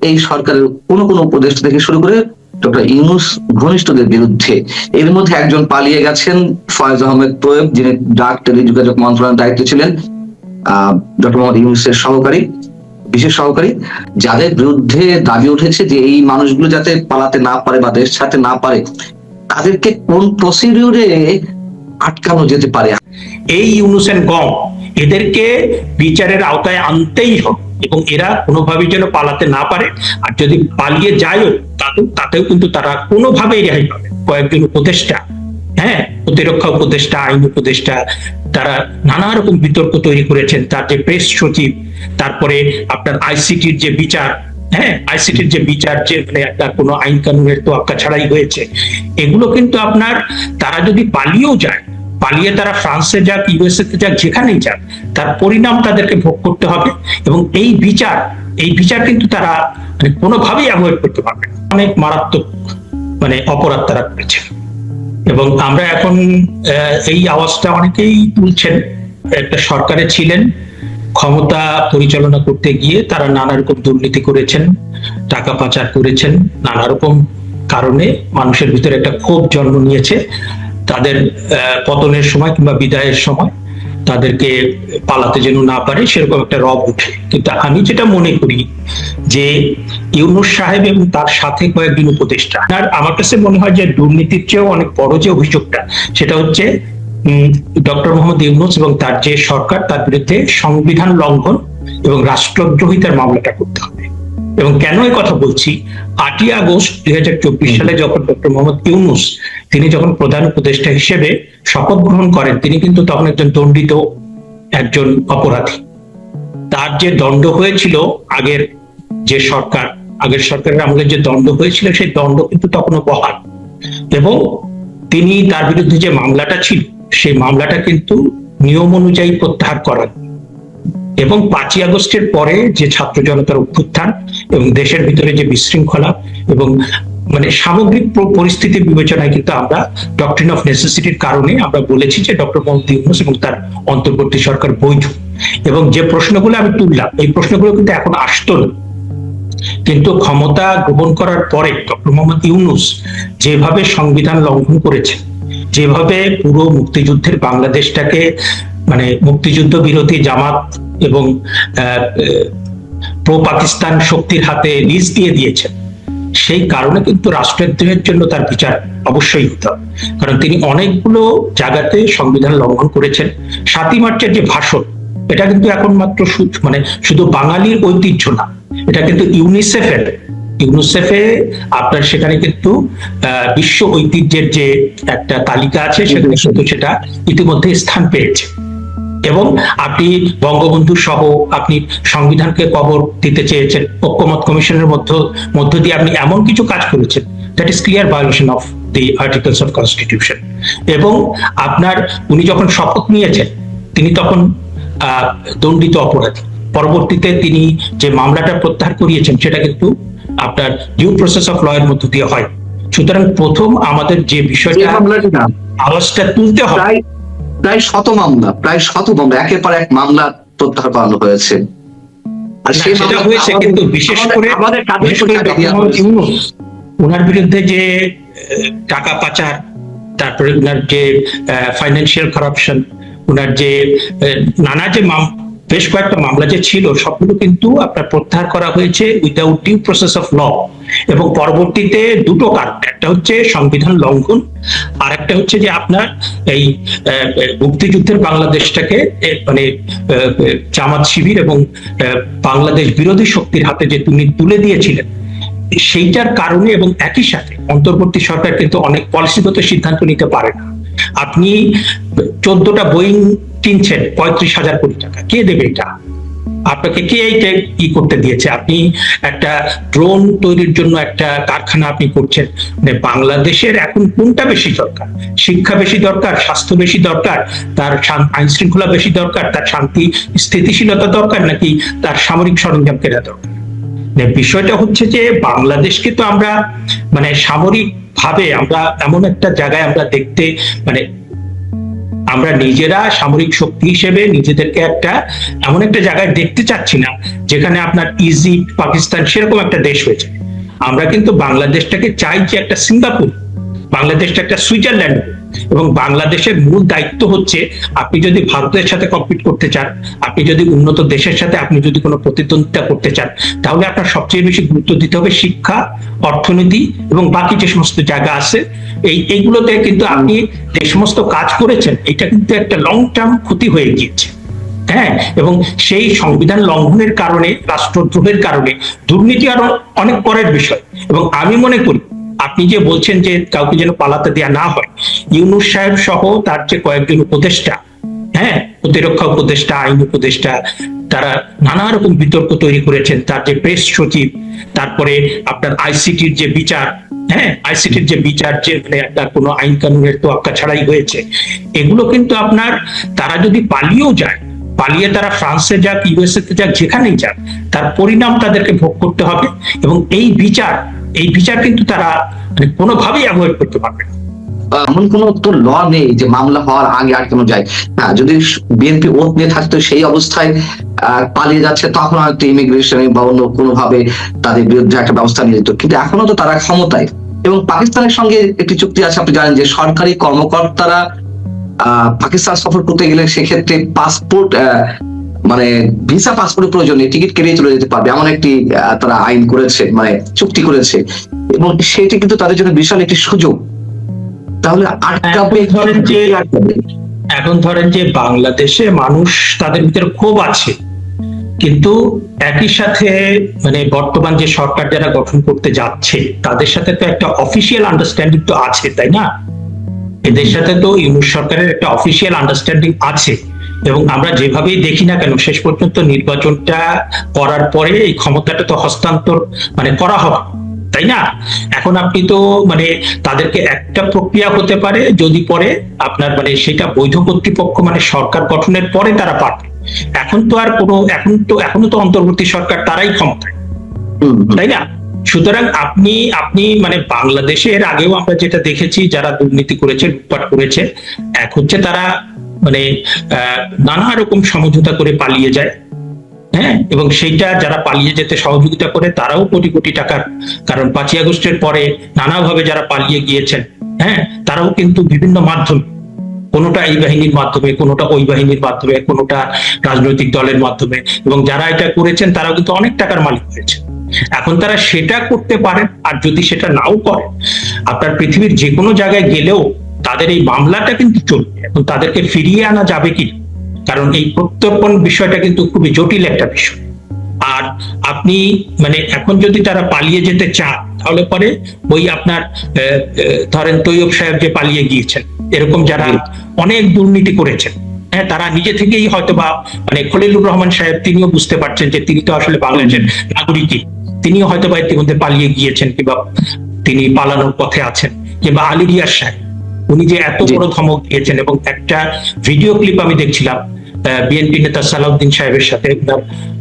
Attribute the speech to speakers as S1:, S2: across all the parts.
S1: এই সরকারের কোনো উপদেষ্টা থেকে শুরু করে ডক্টর ইউনূস ঘনিষ্ঠদের বিরুদ্ধে। এর মধ্যে একজন পালিয়ে গেছেন, ফয়েজ আহমেদ তোয়েব, যিনি ডাক টেলিযোগাযোগ মন্ত্রণালয়ের দায়িত্বে ছিলেন, ডক্টর মোহাম্মদ ইউনূসের বিশেষ সহকারী, যাদের বিরুদ্ধে দাবি উঠেছে যে এই মানুষগুলো যাতে পালাতে না পারে বা দেশ ছাড়তে না পারে, তাদেরকে কোন প্রসিডিউরে আটকানো যেতে পারে।
S2: এই ইউনূস এন্ড গং, এদেরকে বিচারের আওতায় আনতেই হবে এবং এরা কোনোভাবেই যেন পালাতে না পারে। আর যদি পালিয়ে যায়ও তাতেও কিন্তু তারা কোনোভাবেই রেহাই পাবে। কয়েকজন উপদেষ্টা, প্রতিরক্ষা উপদেষ্টা, আইন উপদেষ্টা, তারা নানা রকম বিতর্ক তৈরি করেছেন। তার যে প্রেস সচিব, তারপরে আপনার আইসিটির যে বিচার, আইসিটির যে বিচার, যে মানে একটা কোনো আইন কানুনের তোয়াক্কা ছাড়াই হয়েছে, এগুলো কিন্তু আপনার, তারা যদি পালিয়েও যায়, পালিয়ে তারা ফ্রান্সে যাক, ইউএসএ তে যাক, যেখানেই যাক, তার পরিণাম তাদেরকে ভোগ করতে হবে। এবং এই বিচার কিন্তু তারা মানে কোনোভাবেই অ্যাভয়েড করতে পারবে না। অনেক মারাত্মক মানে অপরাধ তারা করেছে এবং আমরা এখন এই আওয়াজটা অনেকেই তুলছেন। একটা সরকারে ছিলেন, ক্ষমতা পরিচালনা করতে গিয়ে তারা নানা রকম দুর্নীতি করেছেন, টাকা পাচার করেছেন, নানা রকম কারণে মানুষের ভিতরে একটা ক্ষোভ জন্ম নিয়েছে। তাদের পতনের সময় কিংবা বিদায়ের সময় তাদেরকে পালাতে যেন না পারে সেরকম একটা রব উঠে। কিন্তু আমি যেটা মনে করি যে ইউনূস সাহেব এবং তার সাথে কয়েকজন উপদেষ্টা, আর আমার কাছে মনে হয় যে দুর্নীতির চেয়েও অনেক বড় যে অভিযোগটা, সেটা হচ্ছে ডক্টর মোহাম্মদ ইউনূস এবং তার যে সরকার, তার বিরুদ্ধে সংবিধান লঙ্ঘন এবং রাষ্ট্রদ্রোহিতার মামলাটা করতে হবে। এবং কেন এই কথা বলছি, 8ই আগস্ট 2024 সালে যখন ডক্টর মোহাম্মদ ইউনূস তিনি যখন প্রধান উপদেষ্টা হিসেবে শপথ গ্রহণ করেন, তিনি কিন্তু তখন একজন দণ্ডিত একজন অপরাধী। তার যে দণ্ড হয়েছিল আগের সরকারের আমলে যে দণ্ড হয়েছিল, সেই দণ্ড কিন্তু তখনও বহাল। এবং তিনি তার বিরুদ্ধে যে মামলাটা ছিল, সেই মামলাটা কিন্তু নিয়ম অনুযায়ী প্রত্যাহার করেন। এবং 5ই আগস্টের পরে যে ছাত্র জনতার অভ্যুত্থান এবং দেশের ভিতরে যে বিশৃঙ্খলা এবং মানে সামগ্রিক পরিস্থিতি বিবেচনায় কিন্তু আমরা ডক্ট্রিন অফ নেসেসিটির কারণে আমরা বলেছি যে ডক্টর মোহাম্মদ ইউনূস এবং তার অন্তর্বর্তী সরকার বৈধ। এবং যে প্রশ্নগুলো আমি তুললাম, এই প্রশ্নগুলো কিন্তু এখন আসতো না। কিন্তু ক্ষমতা গ্রহণ করার পরে ডক্টর মোহাম্মদ ইউনূস যেভাবে সংবিধান লঙ্ঘন করেছেন, যেভাবে পুরো মুক্তিযুদ্ধের বাংলাদেশটাকে মানে মুক্তিযুদ্ধ বিরোধী জামাত এবং প্রো পাকিস্তান শক্তির হাতে লিজ দিয়ে দিয়েছেন, সেই কারণে কিন্তু রাষ্ট্রদ্রোহের জন্য তার বিচার অবশ্যই হতে হবে। কারণ তিনি অনেকগুলো জায়গাতে সংবিধান লঙ্ঘন করেছেন। 7ই মার্চের যে ভাষণ, এটা কিন্তু এখন মাত্র মানে শুধু বাঙালির ঐতিহ্য না, এটা কিন্তু ইউনিসেফে আপনার সেখানে কিন্তু বিশ্ব ঐতিহ্যের যে একটা তালিকা আছে, সেখানে কিন্তু সেটা ইতিমধ্যে স্থান পেয়েছে। এবং আপনি বঙ্গবন্ধু সহ আপনি সংবিধানকে কবর দিতে চেয়েছেন, ঐক্যমত কমিশনের মধ্য দিয়ে আপনি এমন কিছু কাজ করেছেন that is clear violation of the articles of constitution. এবং আপনার উনি যখন শপথ নিয়েছেন, তিনি তখন দণ্ডিত অপরাধী। পরবর্তীতে তিনি যে মামলাটা প্রত্যাহার করিয়েছেন, সেটা কিন্তু আপনার ডিউ প্রসেস অফ ল এর মধ্য দিয়ে হয়। সুতরাং প্রথম আমাদের যে বিষয়টা আওয়াজটা তুলতে হবে,
S1: প্রায় শত মামলা একের পর এক মামলা প্রত্যাহার করানো হয়েছে।
S2: আর সেটা হয়েছে কিন্তু বিশেষ করে ওনার বিরুদ্ধে যে টাকা পাচার, তারপরে ওনার যে ফাইন্যান্সিয়াল কারাপশন, ওনার যে নানা যে বেশ কয়েকটা মামলা যে ছিল, সবগুলো কিন্তু আপনার প্রত্যাহার করা হয়েছে without due process of law. এবং পরবর্তীতে দুটো কারণ, একটা হচ্ছে সংবিধান লঙ্ঘন, আর একটা হচ্ছে যে আপনার এই মুক্তিযুদ্ধের বাংলাদেশটাকে মানে জামাত শিবির এবং বাংলাদেশ বিরোধী শক্তির হাতে যে তিনি তুলে দিয়েছিলেন, সেইটার কারণে। এবং একই সাথে অন্তর্বর্তী সরকার কিন্তু অনেক পলিসিগত সিদ্ধান্ত নিতে পারে না। আপনি 14টা বোয়িং কিনছেন 35,000 কোটি টাকা, কে দেবে এটা? আপনাকে কে এইটা কি করতে দিয়েছে? আপনি একটা ড্রোন তৈরির জন্য একটা কারখানা আপনি করছেন। মানে বাংলাদেশের এখন কোনটা বেশি দরকার? শিক্ষা বেশি দরকার, স্বাস্থ্য বেশি দরকার, তার আইন শৃঙ্খলা বেশি দরকার, তার শান্তি স্থিতিশীলতা দরকার, নাকি তার সামরিক সরঞ্জাম কেনা দরকার? বিষয়টা হচ্ছে যে বাংলাদেশকে তো আমরা মানে সামরিক ভাবে আমরা এমন একটা জায়গায় আমরা দেখতে মানে আমরা নিজেরা সামরিক শক্তি হিসেবে নিজেদেরকে এমন একটা জায়গায় দেখতে চাচ্ছি না যেখানে আপনার ইজিপ্ট, পাকিস্তান সেরকম একটা দেশ হয়েছে। আমরা কিন্তু বাংলাদেশটাকে চাই যে একটা সিঙ্গাপুর, বাংলাদেশটা একটা সুইজারল্যান্ড, এবং বাংলাদেশের মূল দায়িত্ব হচ্ছে আপনি যদি ভারতের সাথে কম্পিট করতে চান, আপনি যদি উন্নত দেশের সাথে আপনি যদি কোনো প্রতিদ্বন্দ্বিতা করতে চান, তাহলে আপনার সবচেয়ে বেশি গুরুত্ব দিতে হবে শিক্ষা, অর্থনীতি এবং বাকি যে সমস্ত জায়গা আছে এইগুলোতে কিন্তু আপনি যে সমস্ত কাজ করেছেন এটা কিন্তু একটা লং টার্ম ক্ষতি হয়ে গিয়েছে। হ্যাঁ, এবং সেই সংবিধান লঙ্ঘনের কারণে, রাষ্ট্রদ্রোহের কারণে দুর্নীতি আরো অনেক পরের বিষয়। এবং আমি মনে করি আপনি যে বলছেন যে কাউকে যেন পালাতে দেওয়া না হয়, ইউনূস সাহেব সহ তার যে কয়েকজন উপদেষ্টা, হ্যাঁ, প্রতিরক্ষা উপদেষ্টা, আইন উপদেষ্টা, তারা নানা রকম বিতর্ক তৈরি করেছেন। তার যে প্রেস সচিব, তারপরে আপনার আইসিটির যে বিচার, হ্যাঁ, আইসিটির যে বিচার যে মানে আপনার কোনো আইন কানুনের তোয়াক্কা ছাড়াই হয়েছে, এগুলো কিন্তু আপনার, তারা যদি পালিয়েও যায়, পালিয়ে তারা ফ্রান্সে যাক, ইউএসএ তে যাক, যেখানেই যাক, তার পরিণাম তাদেরকে ভোগ করতে হবে। এবং এই বিচার কিন্তু তারা মানে কোনোভাবেই অ্যাভয়েড করতে পারবে না।
S1: এমন কোন তো ল নেই যে মামলা হওয়ার আগে আটকানো যায়। হ্যাঁ, যদি বিএনপি ওত নিয়ে থাকতো সেই অবস্থায় পালিয়ে যাচ্ছে, তখন হয়তো ইমিগ্রেশন বা অন্য কোনোভাবে তাদের বিরুদ্ধে একটা ব্যবস্থা নিয়ে যেত, কিন্তু এখনো তো তারা ক্ষমতায়। এবং পাকিস্তানের সঙ্গে একটি চুক্তি আছে, আপনি জানেন যে সরকারি কর্মকর্তারা পাকিস্তান সফর করতে গেলে সেক্ষেত্রে পাসপোর্ট মানে ভিসা পাসপোর্টের প্রয়োজনে টিকিট কেটে চলে যেতে পারবে, এমন একটি তারা আইন করেছে, মানে চুক্তি করেছে। এবং সেটি কিন্তু তাদের জন্য বিশাল একটি সুযোগ। তাহলে
S2: এখন ধরেন যে বাংলাদেশে মানুষ, তাদের ভিতরে ক্ষোভ আছে, কিন্তু একই সাথে মানে বর্তমান যে সরকার যারা গঠন করতে যাচ্ছে তাদের সাথে তো একটা অফিসিয়াল আন্ডারস্ট্যান্ডিং তো আছে, তাই না? এদের সাথে তো ইউনূস সরকারের একটা অফিসিয়াল আন্ডারস্ট্যান্ডিং আছে। এবং আমরা যেভাবেই দেখি না কেন, শেষ পর্যন্ত নির্বাচনটা করার পরে এই ক্ষমতাটা তো হস্তান্তর মানে করা হবে, তাই না? এখন আপনি তো মানে তাদেরকে একটা প্রক্রিয়া হতে পারে যদি পরে আপনার মানে সেটা বৈধ কর্তৃপক্ষ মানে সরকার গঠনের পরে তারা পারবে। এখন তো আর কোনো, এখনো তো অন্তর্বর্তী সরকার তারাই ক্ষমতায়, তাই না? সুতরাং আপনি মানে বাংলাদেশের আগেও আমরা যেটা দেখেছি, যারা দুর্নীতি করেছে, লুটপাট করেছে, এক হচ্ছে তারা মানে নানা রকম সমঝোতা করে পালিয়ে যায়, হ্যাঁ, এবং সেইটা যারা পালিয়ে যেতে সহযোগিতা করে তারাও কোটি কোটি টাকার, কারণ 5ই আগস্টের পরে নানাভাবে যারা পালিয়ে গিয়েছেন, হ্যাঁ, তারাও কিন্তু বিভিন্ন মাধ্যমে, কোনোটা এই বাহিনীর মাধ্যমে, কোনোটা ওই বাহিনীর মাধ্যমে, কোনোটা রাজনৈতিক দলের মাধ্যমে, এবং যারা এটা করেছেন তারাও কিন্তু অনেক টাকার মালিক হয়েছে। এখন তারা সেটা করতে পারেন, আর যদি সেটা নাও করে, আপনার পৃথিবীর যে কোনো জায়গায় গেলেও তাদের এই মামলাটা কিন্তু চলবে। এখন তাদেরকে ফিরিয়ে আনা যাবে কি, কারণ এই প্রত্যর্পণ বিষয়টা কিন্তু খুবই জটিল একটা বিষয়। আর আপনি মানে এখন যদি তারা পালিয়ে যেতে চান, তাহলে পরে ওই আপনার ধরেন তৈয়ব সাহেব যে পালিয়ে গিয়েছেন, এরকম যারা অনেক দুর্নীতি করেছেন, হ্যাঁ, তারা নিজে থেকেই হয়তো বা মানে খলিলুর রহমান সাহেব তিনিও বুঝতে পারছেন যে তিনি তো আসলে বাংলাদেশের নাগরিকই, তিনিও হয়তো বা ইতিমধ্যে পালিয়ে গিয়েছেন কিংবা তিনি পালানোর পথে আছেন। কিংবা আলী রিয়াজ সাহেব, উনি যে এত বড় ধমক দিয়েছেন, এবং একটা ভিডিও ক্লিপ আমি দেখছিলাম বিএনপি নেতা সালাউদ্দিন সাহেবের সাথে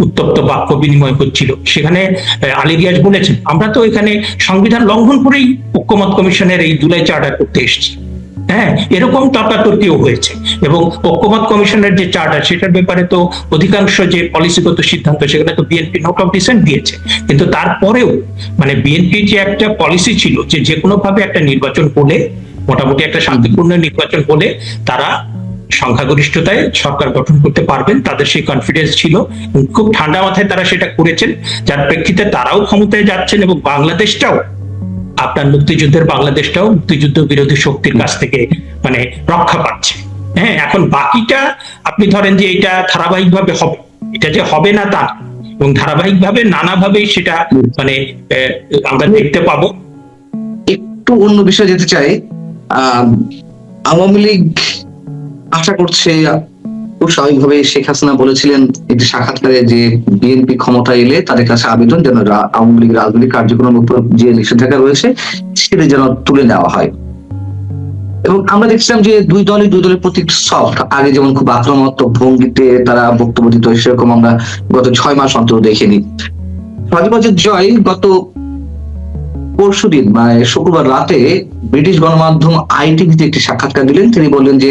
S2: উত্তপ্ত বাক্য বিনিময় হচ্ছিল, সেখানে আলী রিয়াজ বলেছেন, আমরা তো এখানে সংবিধান লঙ্ঘন করেই ঐক্যমত কমিশনের এই জুলাই চার্টার করতে এসেছি। হ্যাঁ, এরকম তর্কাতর্কিও হয়েছে। এবং ঐক্যমত কমিশনের যে চার্টার, সেটার ব্যাপারে তো অধিকাংশ যে পলিসিগত সিদ্ধান্ত, সেখানে তো বিএনপি নোট অফ ডিসেন্ট দিয়েছে। কিন্তু তারপরেও মানে বিএনপির যে একটা পলিসি ছিল যে কোনো ভাবে একটা নির্বাচন হলে, মোটামুটি একটা শান্তিপূর্ণ নির্বাচন হলে তারা সংখ্যাগরিষ্ঠতায় সরকার গঠন করতে পারবেন, তাদের সেই কনফিডেন্স ছিল। খুব ঠান্ডা মাথায় তারা সেটা করেছেন, যার প্রেক্ষিতে তারাও ক্ষমতায় যাচ্ছেন, এবং বাংলাদেশটাও, আপনার মুক্তিযুদ্ধের বাংলাদেশটাও মুক্তিযুদ্ধ বিরোধী শক্তির কাছ থেকে মানে রক্ষা পাচ্ছে। হ্যাঁ, এখন বাকিটা আপনি ধরেন যে এটা ধারাবাহিকভাবে হবে, এটা যে হবে না তা, এবং ধারাবাহিকভাবে নানাভাবেই সেটা মানে আমরা দেখতে পাবো।
S1: একটু অন্য বিষয়ে যেতে চাই। আওয়ামী লীগ আশা করছে, খুব স্বাভাবিকভাবে শেখ হাসিনা বলেছিলেন একটি সাক্ষাৎকারে যে বিএনপি ক্ষমতা এলে তাদের কাছে আবেদন যেন আওয়ামী লীগ রাজনৈতিক কার্যক্রমের উপর যে নিষেধাজ্ঞা রয়েছে সেটা যেন তুলে নেওয়া হয়। এবং আমরা দেখছিলাম যে দুই দলের প্রতি সফট, আগে যেমন খুব আক্রমণাত্মক ভঙ্গিতে তারা বক্তব্য দিত, সেরকম আমরা গত 6 মাস অন্তর দেখিনি। ফাঁকিবাজের জয় গত পরশুদিন মানে শুক্রবার রাতে ব্রিটিশ গণমাধ্যম আইটিভিতে একটি সাক্ষাৎকার দিলেন। তিনি বললেন যে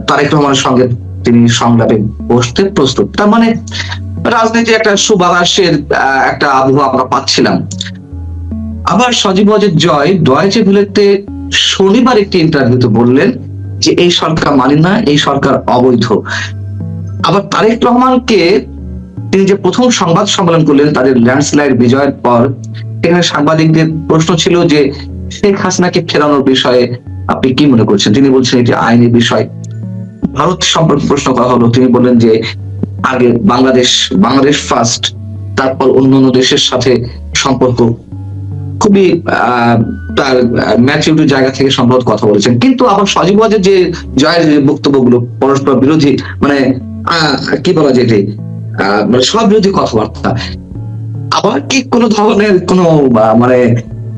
S1: তারেক রহমানের সঙ্গে তিনি সংলাপে বসতে প্রস্তুত। তার মানে রাজনীতি একটা সুবাতাসের একটা আবহাওয়া আমরা পাচ্ছিলাম। আবার সজীব ওয়াজেদ জয় ডয়েচে ভেলেতে শনিবার একটি ইন্টারভিউতে বললেন যে এই সরকার মানে না, এই সরকার অবৈধ। আবার তারেক রহমানকে তিনি যে প্রথম সংবাদ সম্মেলন করলেন তাদের ল্যান্ডস্লাইড বিজয়ের পর, এখানে সাংবাদিকদের প্রশ্ন ছিল যে শেখ হাসিনাকে ফেরানোর বিষয়ে আপনি কি মনে করছেন? তিনি বলছেন এটি আইনি বিষয়। ভারত সম্পর্কে প্রশ্ন করা হলো, তিনি বললেন যে আগে বাংলাদেশ ফার্স্ট, তারপর অন্যান্য দেশের সাথে সম্পর্ক। খুবই তার ম্যাচিউরিটির জায়গা থেকে সম্ভবত কথা বলেছেন। কিন্তু আবার সজীব ওয়াজেদ যে জয়ের যে বক্তব্যগুলো পরস্পর বিরোধী, মানে কি বলা যায়, মানে সব বিরোধী কথাবার্তা। আবার কি কোনো ধরনের কোনো মানে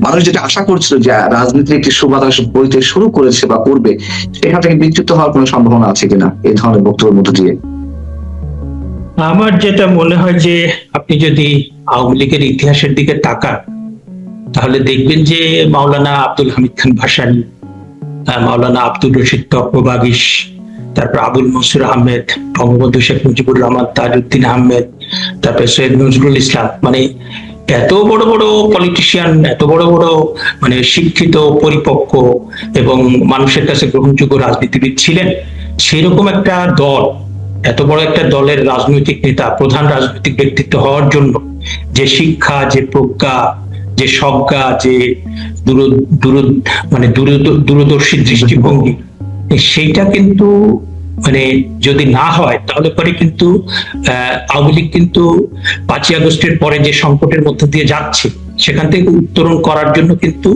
S1: মানুষ যেটা আশা করছিল যে রাজনীতির একটি সুবাতাস বইতে শুরু করেছে বা করবে, সেখান থেকে বিচ্যুত হওয়ার কোনো সম্ভাবনা আছে কিনা এই ধরনের বক্তব্যের মধ্য দিয়ে?
S2: আমার যেটা মনে হয় যে আপনি যদি আওয়ামী লীগের ইতিহাসের দিকে তাকান তাহলে দেখবেন যে মাওলানা আব্দুল হামিদ খান ভাসানী, মাওলানা আব্দুল রশিদ তর্কবাগিস, তারপর আবুল মনসুর আহমেদ, বঙ্গবন্ধু শেখ মুজিবুর রহমান, তাজউদ্দিন আহমেদ, তারপর সৈয়দ নজরুল ইসলাম, মানে এত বড় বড় পলিটিশিয়ান, এত বড় বড় মানে শিক্ষিত, পরিপক্ক এবং মানুষের কাছে গ্রহণযোগ্য রাজনীতিবিদ ছিলেন। সেরকম একটা দল, এত বড় একটা দলের রাজনৈতিক নেতা, প্রধান রাজনৈতিক ব্যক্তিত্ব হওয়ার জন্য যে শিক্ষা, যে প্রজ্ঞা, যে সজ্ঞা, যে দূরদর্শী দৃষ্টিভঙ্গি, সেইটা কিন্তু মানে যদি না হয় তাহলে পরে কিন্তু আওয়ামী লীগ কিন্তু 5ই আগস্টের পরে যে সংকটের মধ্যে দিয়ে যাচ্ছে সেখান থেকে উত্তরণ করার জন্য কিন্তু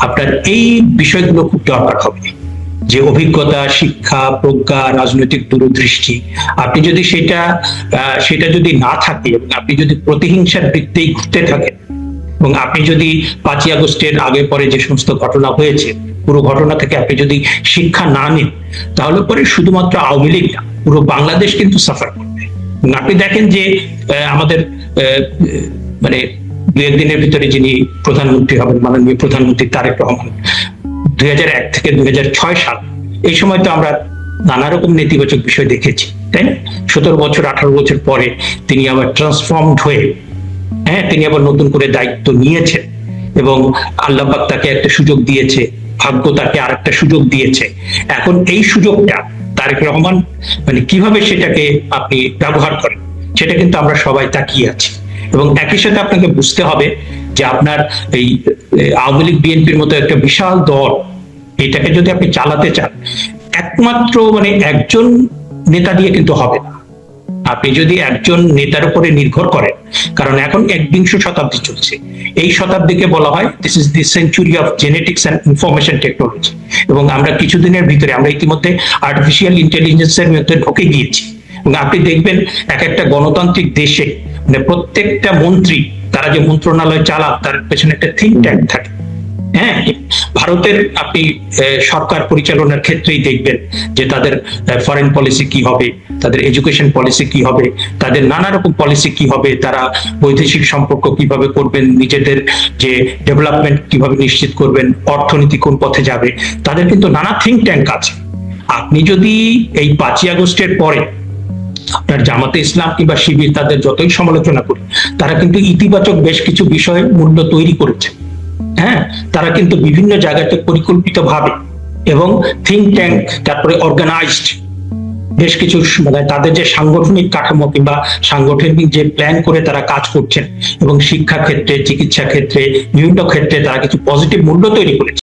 S2: আপনার এই বিষয়গুলো খুব দরকার হবে। যে অভিজ্ঞতা, শিক্ষা, প্রজ্ঞা, রাজনৈতিক দূরদৃষ্টি, আপনি যদি সেটা যদি না থাকে এবং আপনি যদি প্রতিহিংসার বৃত্তেই ঘুরতে থাকেন এবং আপনি যদি 5ই আগস্টের আগে পরে যে সমস্ত ঘটনা হয়েছে পুরো ঘটনা থেকে আপনি যদি শিক্ষা না নেন তাহলে পরে শুধুমাত্র আওয়ামী লীগ না, পুরো বাংলাদেশ কিন্তু সাফার করবে। আপনি দেখেন যে আমাদের মানে 2 দিনের ভিতরে যিনি প্রধানমন্ত্রী হবেন, মাননীয় প্রধানমন্ত্রী তারেক রহমান, 2001 থেকে 2006 সাল, এই সময় তো আমরা নানা রকম নেতিবাচক বিষয় দেখেছি, তাই না? 17 বছর 18 বছর পরে তিনি আবার ট্রান্সফর্মড হয়ে তিনি আবার নতুন করে দায়িত্ব নিয়েছেন এবং আল্লাহ পাক তাকে একটা সুযোগ দিয়েছে, ভাগ্য তাকে আরেকটা সুযোগ দিয়েছে। এখন এই সুযোগটা তারেক রহমান মানে কিভাবে সেটাকে আপনি ব্যবহার করেন সেটা কিন্তু আমরা সবাই তাকিয়ে আছি। এবং একই সাথে আপনাকে বুঝতে হবে যে আপনার এই আওয়ামী লীগ বিএনপির মতো একটা বিশাল দল, এটাকে যদি আপনি চালাতে চান একমাত্র মানে একজন নেতা দিয়ে কিন্তু হবে না। আপনি যদি একজন নেতার উপরে নির্ভর করেন, কারণ এখন 21শ শতাব্দী চলছে, এই শতাব্দীকে বলা হয় this is the century of genetics and information technology, এবং আমরা কিছুদিনের ভিতরে আমরা ইতিমধ্যে আর্টিফিশিয়াল ইন্টেলিজেন্সের মধ্যে ঢুকে গিয়েছি। এবং আপনি দেখবেন এক একটা গণতান্ত্রিক দেশে মানে প্রত্যেকটা মন্ত্রী তারা যে মন্ত্রণালয় চালান তার পেছনে একটা থিঙ্ক ট্যাঙ্ক থাকে। ভারতের আপনি সরকার পরিচালনার ক্ষেত্রেই দেখবেন যে তাদের ফরেন পলিসি কি হবে, তাদের এডুকেশন পলিসি কি হবে, তাদের নানা রকম পলিসি কি হবে, তারা বৈদেশিক সম্পর্ক কিভাবে করবেন, নিজেদের যে ডেভেলপমেন্ট কিভাবে নিশ্চিত করবেন, অর্থনীতি কোন পথে যাবে, তাদের কিন্তু নানা থিঙ্ক ট্যাঙ্ক আছে। আপনি যদি এই 5ই আগস্টের পরে আপনার জামাতে ইসলাম কিংবা শিবির তাদের যতই সমালোচনা করি, তারা কিন্তু ইতিবাচক বেশ কিছু বিষয় মূল্য তৈরি করেছে। তারা কিন্তু বিভিন্ন জায়গাতে পরিকল্পিত ভাবে এবং থিঙ্ক ট্যাঙ্ক, তারপরে অর্গানাইজড বেশ কিছু মানে তাদের যে সাংগঠনিক কাঠামো কিংবা সাংগঠনিক যে প্ল্যান করে তারা কাজ করছেন এবং শিক্ষা ক্ষেত্রে, চিকিৎসা ক্ষেত্রে, বিভিন্ন ক্ষেত্রে তারা কিছু পজিটিভ মূল্য তৈরি করেছে।